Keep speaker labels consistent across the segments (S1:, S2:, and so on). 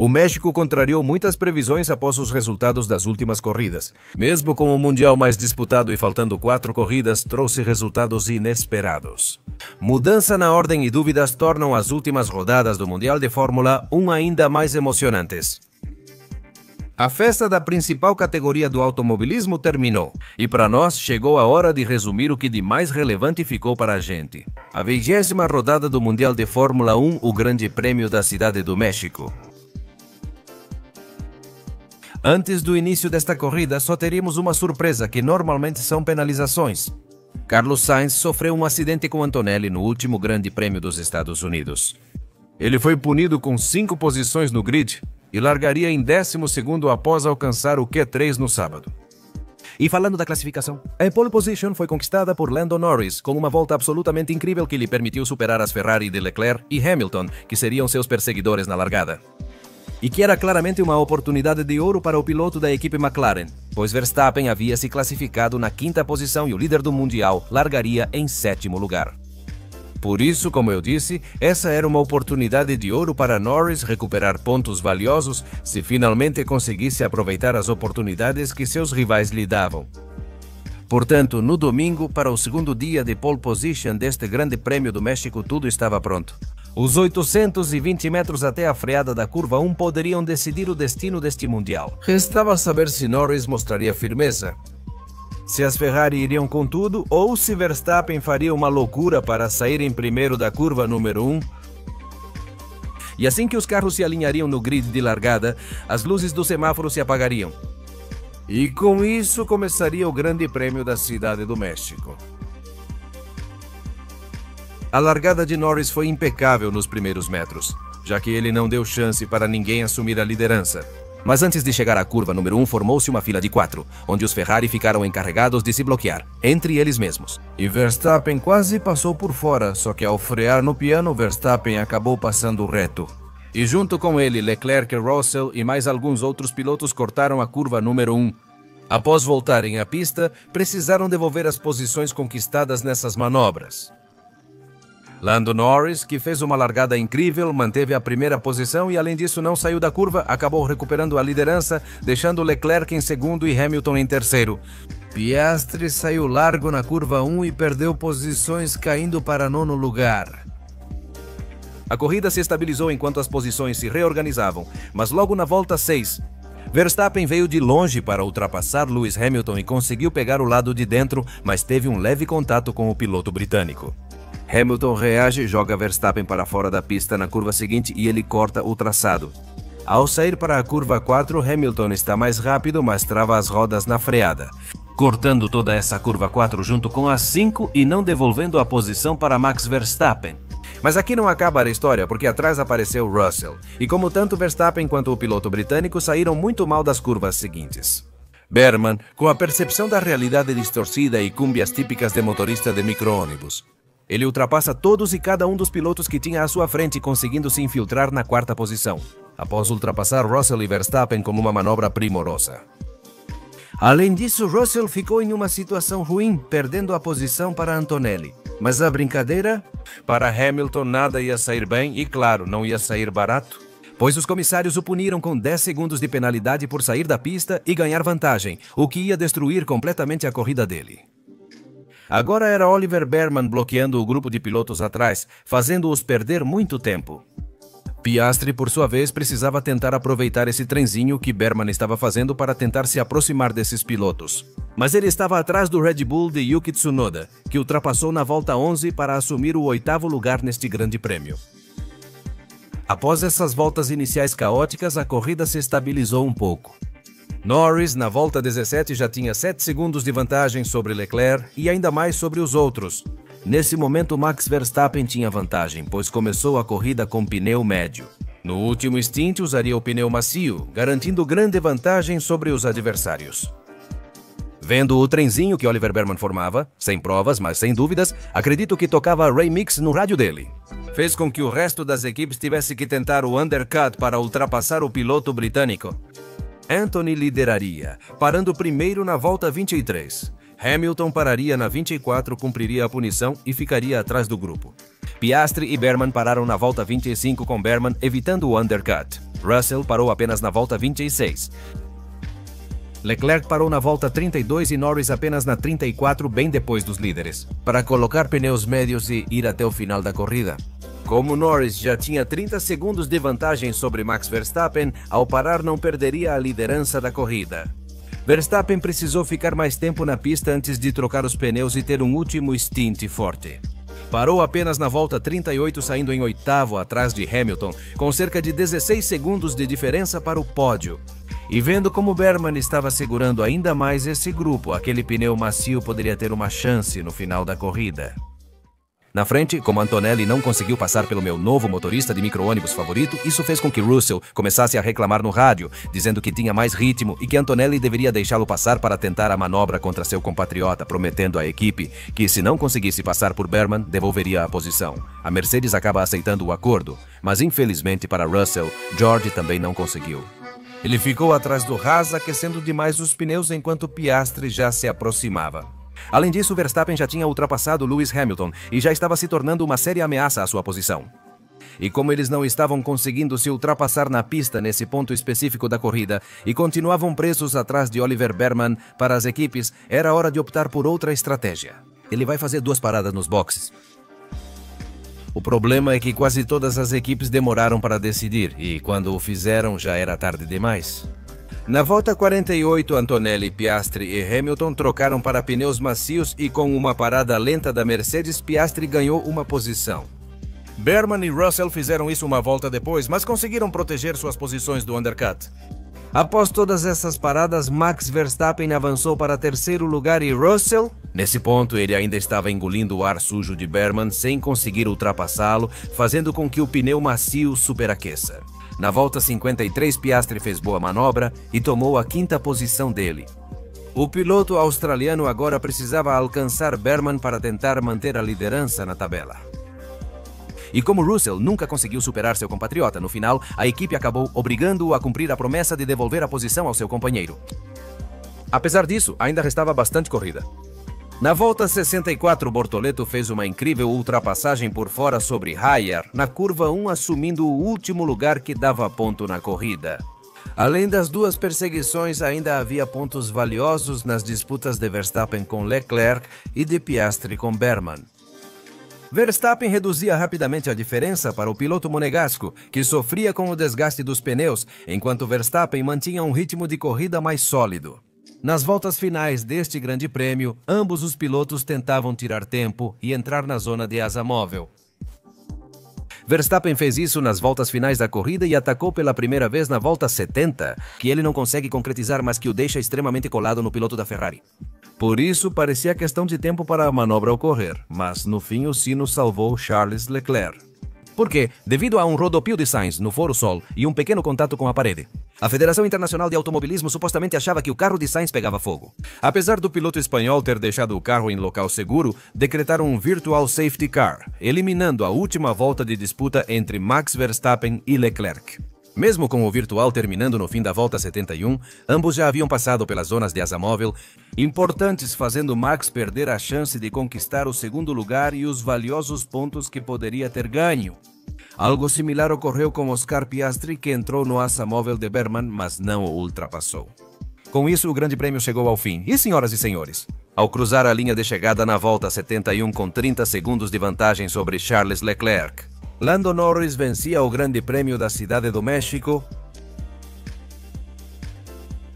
S1: O México contrariou muitas previsões após os resultados das últimas corridas. Mesmo com o Mundial mais disputado e faltando 4 corridas, trouxe resultados inesperados. Mudança na ordem e dúvidas tornam as últimas rodadas do Mundial de Fórmula 1 ainda mais emocionantes. A festa da principal categoria do automobilismo terminou, e para nós chegou a hora de resumir o que de mais relevante ficou para a gente. A 20ª rodada do Mundial de Fórmula 1, o Grande Prêmio da Cidade do México. Antes do início desta corrida, só teríamos uma surpresa, que normalmente são penalizações. Carlos Sainz sofreu um acidente com Antonelli no último Grande Prêmio dos Estados Unidos. Ele foi punido com 5 posições no grid e largaria em 12º após alcançar o Q3 no sábado. E falando da classificação, a pole position foi conquistada por Lando Norris, com uma volta absolutamente incrível que lhe permitiu superar as Ferrari de Leclerc e Hamilton, que seriam seus perseguidores na largada. E que era claramente uma oportunidade de ouro para o piloto da equipe McLaren, pois Verstappen havia se classificado na 5ª posição e o líder do Mundial largaria em 7º lugar. Por isso, como eu disse, essa era uma oportunidade de ouro para Norris recuperar pontos valiosos se finalmente conseguisse aproveitar as oportunidades que seus rivais lhe davam. Portanto, no domingo, para o segundo dia de pole position deste Grande Prêmio do México, tudo estava pronto. Os 820 metros até a freada da curva 1 poderiam decidir o destino deste Mundial. Restava saber se Norris mostraria firmeza, se as Ferrari iriam com tudo ou se Verstappen faria uma loucura para sair em primeiro da curva número 1. E assim que os carros se alinhariam no grid de largada, as luzes do semáforo se apagariam. E com isso começaria o Grande Prêmio da Cidade do México. A largada de Norris foi impecável nos primeiros metros, já que ele não deu chance para ninguém assumir a liderança. Mas antes de chegar à curva número 1, formou-se uma fila de 4, onde os Ferrari ficaram encarregados de se bloquear, entre eles mesmos. E Verstappen quase passou por fora, só que ao frear no piano, Verstappen acabou passando reto. E junto com ele, Leclerc, Russell e mais alguns outros pilotos cortaram a curva número 1. Após voltarem à pista, precisaram devolver as posições conquistadas nessas manobras. Lando Norris, que fez uma largada incrível, manteve a primeira posição e, além disso, não saiu da curva, acabou recuperando a liderança, deixando Leclerc em segundo e Hamilton em terceiro. Piastri saiu largo na curva 1 e perdeu posições, caindo para 9º lugar. A corrida se estabilizou enquanto as posições se reorganizavam, mas logo na volta 6, Verstappen veio de longe para ultrapassar Lewis Hamilton e conseguiu pegar o lado de dentro, mas teve um leve contato com o piloto britânico. Hamilton reage e joga Verstappen para fora da pista na curva seguinte e ele corta o traçado. Ao sair para a curva 4, Hamilton está mais rápido, mas trava as rodas na freada, cortando toda essa curva 4 junto com a 5 e não devolvendo a posição para Max Verstappen. Mas aqui não acaba a história, porque atrás apareceu Russell, e como tanto Verstappen quanto o piloto britânico saíram muito mal das curvas seguintes. Berman, com a percepção da realidade distorcida e cúmbias típicas de motorista de micro-ônibus. Ele ultrapassa todos e cada um dos pilotos que tinha à sua frente, conseguindo se infiltrar na 4ª posição, após ultrapassar Russell e Verstappen com uma manobra primorosa. Além disso, Russell ficou em uma situação ruim, perdendo a posição para Antonelli. Mas a brincadeira? Para Hamilton nada ia sair bem e, claro, não ia sair barato, pois os comissários o puniram com 10 segundos de penalidade por sair da pista e ganhar vantagem, o que ia destruir completamente a corrida dele. Agora era Oliver Berman bloqueando o grupo de pilotos atrás, fazendo-os perder muito tempo. Piastri, por sua vez, precisava tentar aproveitar esse trenzinho que Berman estava fazendo para tentar se aproximar desses pilotos. Mas ele estava atrás do Red Bull de Yuki Tsunoda, que ultrapassou na volta 11 para assumir o 8º lugar neste Grande Prêmio. Após essas voltas iniciais caóticas, a corrida se estabilizou um pouco. Norris, na volta 17, já tinha 7 segundos de vantagem sobre Leclerc e ainda mais sobre os outros. Nesse momento, Max Verstappen tinha vantagem, pois começou a corrida com pneu médio. No último stint, usaria o pneu macio, garantindo grande vantagem sobre os adversários. Vendo o trenzinho que Oliver Berman formava, sem provas, mas sem dúvidas, acredito que tocava Ray Mix no rádio dele. Fez com que o resto das equipes tivesse que tentar o undercut para ultrapassar o piloto britânico. Anthony lideraria, parando primeiro na volta 23. Hamilton pararia na 24, cumpriria a punição e ficaria atrás do grupo. Piastri e Berman pararam na volta 25 com Berman evitando o undercut. Russell parou apenas na volta 26. Leclerc parou na volta 32 e Norris apenas na 34, bem depois dos líderes, para colocar pneus médios e ir até o final da corrida. Como Norris já tinha 30 segundos de vantagem sobre Max Verstappen, ao parar não perderia a liderança da corrida. Verstappen precisou ficar mais tempo na pista antes de trocar os pneus e ter um último stint forte. Parou apenas na volta 38, saindo em oitavo atrás de Hamilton, com cerca de 16 segundos de diferença para o pódio. E vendo como Berman estava segurando ainda mais esse grupo, aquele pneu macio poderia ter uma chance no final da corrida. Na frente, como Antonelli não conseguiu passar pelo meu novo motorista de micro-ônibus favorito, isso fez com que Russell começasse a reclamar no rádio, dizendo que tinha mais ritmo e que Antonelli deveria deixá-lo passar para tentar a manobra contra seu compatriota, prometendo à equipe que, se não conseguisse passar por Berman, devolveria a posição. A Mercedes acaba aceitando o acordo, mas infelizmente para Russell, George também não conseguiu. Ele ficou atrás do Haas, aquecendo demais os pneus enquanto Piastri já se aproximava. Além disso, Verstappen já tinha ultrapassado Lewis Hamilton e já estava se tornando uma séria ameaça à sua posição. E como eles não estavam conseguindo se ultrapassar na pista nesse ponto específico da corrida e continuavam presos atrás de Oliver Berman, para as equipes era hora de optar por outra estratégia. Ele vai fazer 2 paradas nos boxes. O problema é que quase todas as equipes demoraram para decidir e quando o fizeram já era tarde demais. Na volta 48, Antonelli, Piastri e Hamilton trocaram para pneus macios e com uma parada lenta da Mercedes, Piastri ganhou uma posição. Berman e Russell fizeram isso uma volta depois, mas conseguiram proteger suas posições do undercut. Após todas essas paradas, Max Verstappen avançou para terceiro lugar e Russell... Nesse ponto, ele ainda estava engolindo o ar sujo de Berman sem conseguir ultrapassá-lo, fazendo com que o pneu macio superaqueça. Na volta 53, Piastri fez boa manobra e tomou a 5ª posição dele. O piloto australiano agora precisava alcançar Berman para tentar manter a liderança na tabela. E como Russell nunca conseguiu superar seu compatriota, no final, a equipe acabou obrigando-o a cumprir a promessa de devolver a posição ao seu companheiro. Apesar disso, ainda restava bastante corrida. Na volta 64, Bortoleto fez uma incrível ultrapassagem por fora sobre Haier, na curva 1, assumindo o último lugar que dava ponto na corrida. Além das 2 perseguições, ainda havia pontos valiosos nas disputas de Verstappen com Leclerc e de Piastri com Berman. Verstappen reduzia rapidamente a diferença para o piloto monegasco, que sofria com o desgaste dos pneus, enquanto Verstappen mantinha um ritmo de corrida mais sólido. Nas voltas finais deste grande prêmio, ambos os pilotos tentavam tirar tempo e entrar na zona de asa móvel. Verstappen fez isso nas voltas finais da corrida e atacou pela primeira vez na volta 70, que ele não consegue concretizar, mas que o deixa extremamente colado no piloto da Ferrari. Por isso, parecia questão de tempo para a manobra ocorrer, mas no fim o sino salvou Charles Leclerc. Por quê? Devido a um rodopio de Sainz no Foro Sol e um pequeno contato com a parede. A Federação Internacional de Automobilismo supostamente achava que o carro de Sainz pegava fogo. Apesar do piloto espanhol ter deixado o carro em local seguro, decretaram um Virtual Safety Car, eliminando a última volta de disputa entre Max Verstappen e Leclerc. Mesmo com o virtual terminando no fim da volta 71, ambos já haviam passado pelas zonas de asa móvel, importantes, fazendo Max perder a chance de conquistar o segundo lugar e os valiosos pontos que poderia ter ganho. Algo similar ocorreu com Oscar Piastri, que entrou no asa móvel de Berman, mas não o ultrapassou. Com isso, o Grande Prêmio chegou ao fim. E, senhoras e senhores, ao cruzar a linha de chegada na volta 71 com 30 segundos de vantagem sobre Charles Leclerc, Lando Norris vencia o Grande Prêmio da Cidade do México.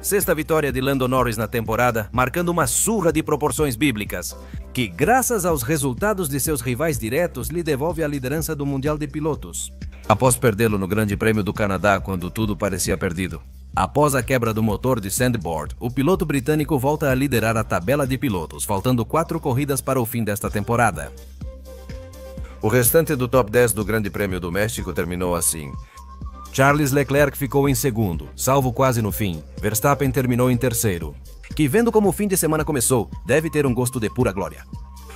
S1: 6ª vitória de Lando Norris na temporada, marcando uma surra de proporções bíblicas, que, graças aos resultados de seus rivais diretos, lhe devolve a liderança do Mundial de Pilotos. Após perdê-lo no Grande Prêmio do Canadá, quando tudo parecia perdido. Após a quebra do motor de Sandboard, o piloto britânico volta a liderar a tabela de pilotos, faltando 4 corridas para o fim desta temporada. O restante do top 10 do Grande Prêmio do México terminou assim. Charles Leclerc ficou em segundo, salvo quase no fim. Verstappen terminou em terceiro, que, vendo como o fim de semana começou, deve ter um gosto de pura glória.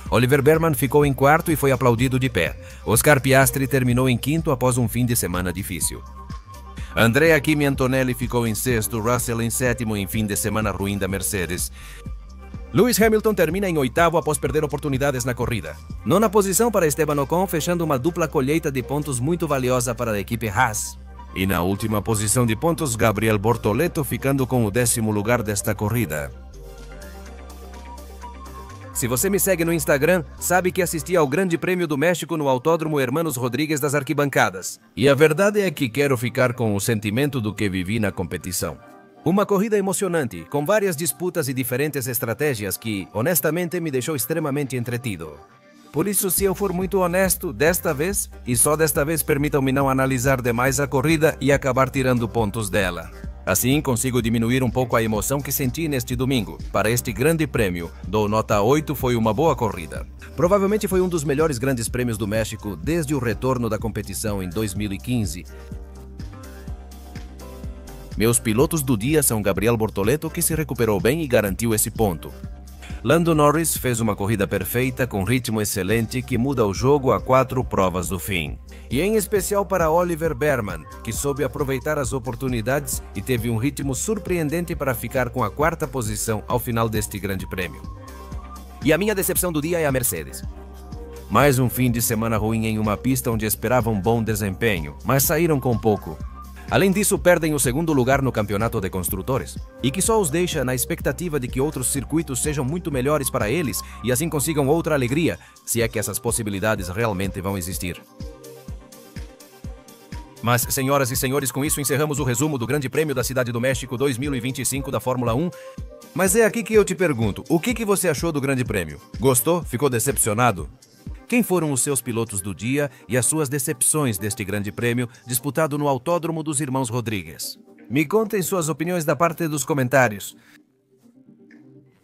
S1: Oliver Berman ficou em quarto e foi aplaudido de pé. Oscar Piastri terminou em quinto após um fim de semana difícil. Andrea Kimi Antonelli ficou em sexto, Russell em sétimo em fim de semana ruim da Mercedes. Lewis Hamilton termina em oitavo após perder oportunidades na corrida. Nona posição para Esteban Ocon, fechando uma dupla colheita de pontos muito valiosa para a equipe Haas. E na última posição de pontos, Gabriel Bortoleto ficando com o 10º lugar desta corrida. Se você me segue no Instagram, sabe que assisti ao Grande Prêmio do México no Autódromo Hermanos Rodrigues das arquibancadas. E a verdade é que quero ficar com o sentimento do que vivi na competição. Uma corrida emocionante, com várias disputas e diferentes estratégias que, honestamente, me deixou extremamente entretido. Por isso, se eu for muito honesto, desta vez, e só desta vez, permitam-me não analisar demais a corrida e acabar tirando pontos dela. Assim, consigo diminuir um pouco a emoção que senti neste domingo. Para este grande prêmio, dou nota 8, foi uma boa corrida. Provavelmente foi um dos melhores grandes prêmios do México desde o retorno da competição em 2015. Meus pilotos do dia são Gabriel Bortoleto, que se recuperou bem e garantiu esse ponto. Lando Norris fez uma corrida perfeita com ritmo excelente que muda o jogo a 4 provas do fim. E em especial para Oliver Bearman, que soube aproveitar as oportunidades e teve um ritmo surpreendente para ficar com a 4ª posição ao final deste grande prêmio. E a minha decepção do dia é a Mercedes. Mais um fim de semana ruim em uma pista onde esperavam bom desempenho, mas saíram com pouco. Além disso, perdem o 2º lugar no campeonato de construtores, e que só os deixa na expectativa de que outros circuitos sejam muito melhores para eles e assim consigam outra alegria, se é que essas possibilidades realmente vão existir. Mas, senhoras e senhores, com isso encerramos o resumo do Grande Prêmio da Cidade do México 2025 da Fórmula 1. Mas é aqui que eu te pergunto, o que você achou do Grande Prêmio? Gostou? Ficou decepcionado? Quem foram os seus pilotos do dia e as suas decepções deste grande prêmio disputado no Autódromo dos Irmãos Rodrigues? Me contem suas opiniões da parte dos comentários.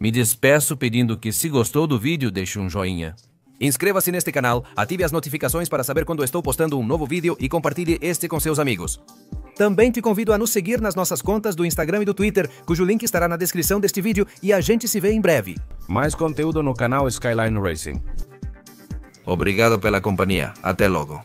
S1: Me despeço pedindo que, se gostou do vídeo, deixe um joinha. Inscreva-se neste canal, ative as notificações para saber quando estou postando um novo vídeo e compartilhe este com seus amigos. Também te convido a nos seguir nas nossas contas do Instagram e do Twitter, cujo link estará na descrição deste vídeo, e a gente se vê em breve. Mais conteúdo no canal Skyline Racing. Obrigado pela companhia. Até logo.